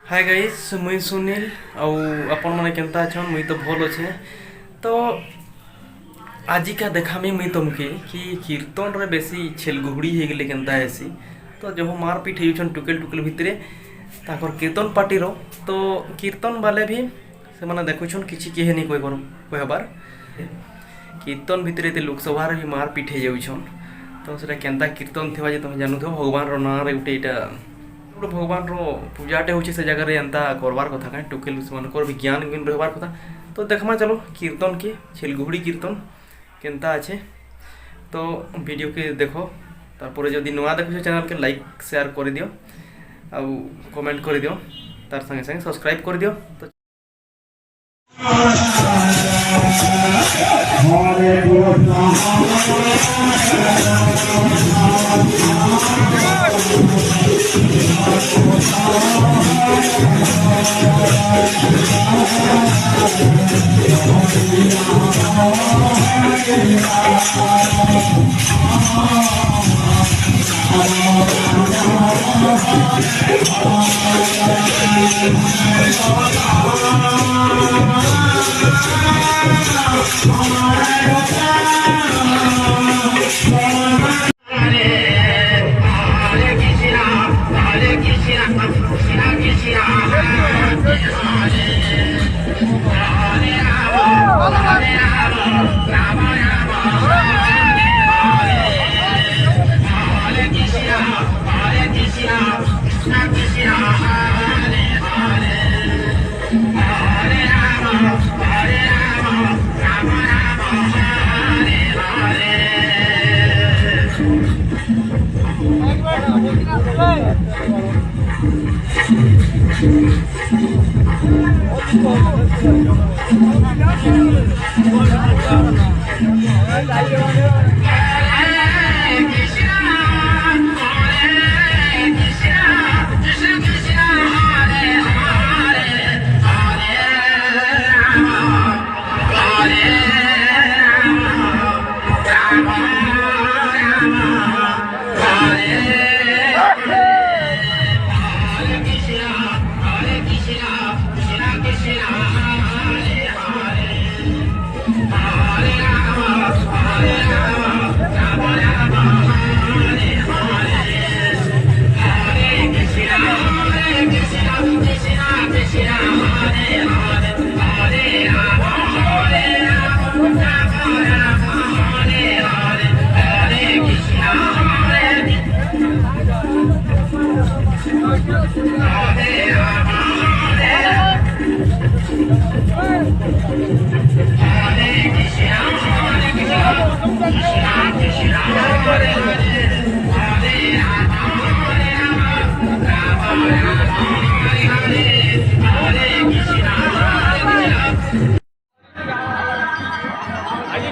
Hi guys मुई सुनील आउ आपण माने केनता अछन मुई तो भल अच्छे। तो आजिका देखामी मुई तुमके कि कीर्तन रे बेसी छेलगुहड़ी हो गले केनता हेसी। तो जो मारपीट होछन टुकेल टुकेल भितरे ताकर कीर्तन पार्टी रो तो कीर्तन वाले भी से माने देखुछन किछि केहे नहीं कोई कहबार कीर्तन भितरे ते लोकसभा रे भी मारपीट हो जाउछन। तो सेटा केनता कीर्तन थिबा जे तुम जानुथो भगवान रो नाम रे उठे इटा भगवान रो पूजाटे होची से जगह रे एंता करबार कथा काहे टुकेल से मानकर भी ज्ञान गुण रहबार कथा। तो देखमा चलो कीर्तन के छेलगुहड़ी कीर्तन केनता अच्छे। तो वीडियो के देखो तारपरे जदि नुआ देखो चैनल के लाइक शेयर कर दियो आउ कमेंट कर दियो तार संगे संगे सब्सक्राइब कर दियो। तो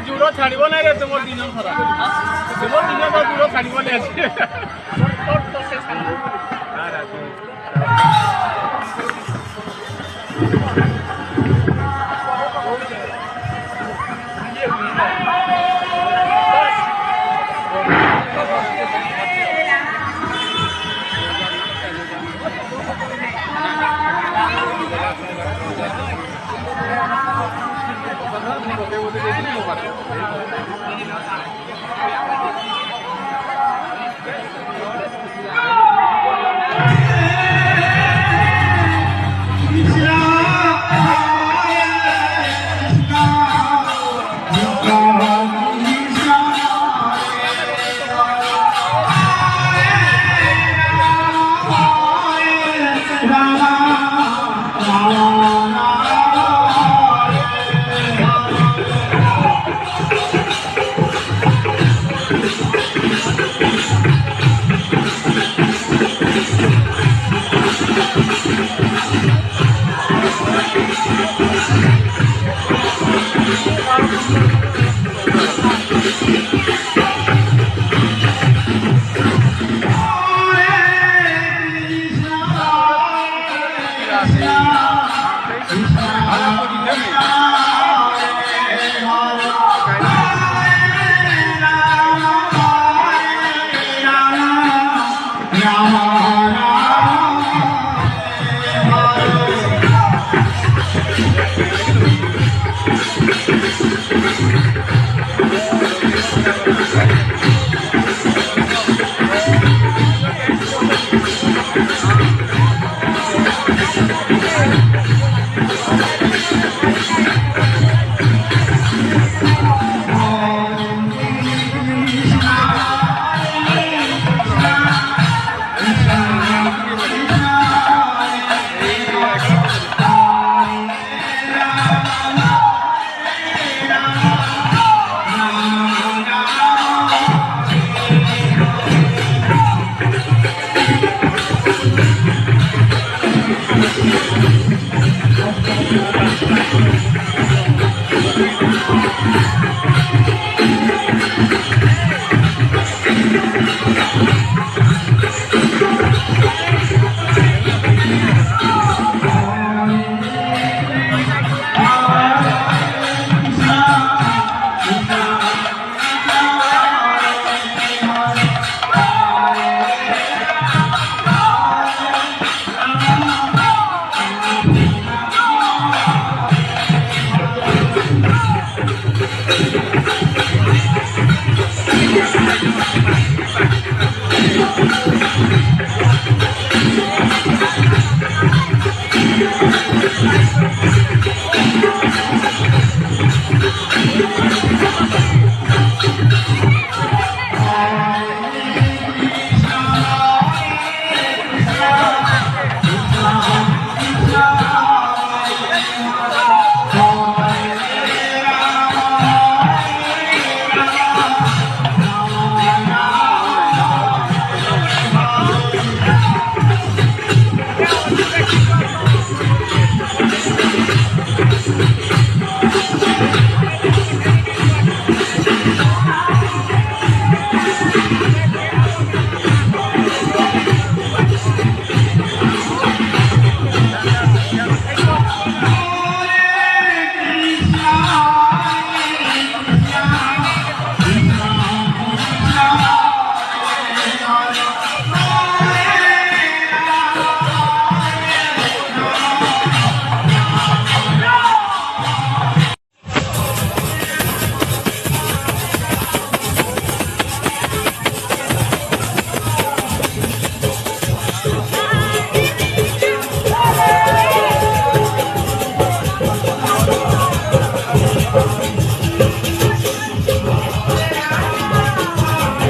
जुड़ो छाड़ब ना रे तुम दिन खरा तुम दिन तो जुड़ो छाड़ब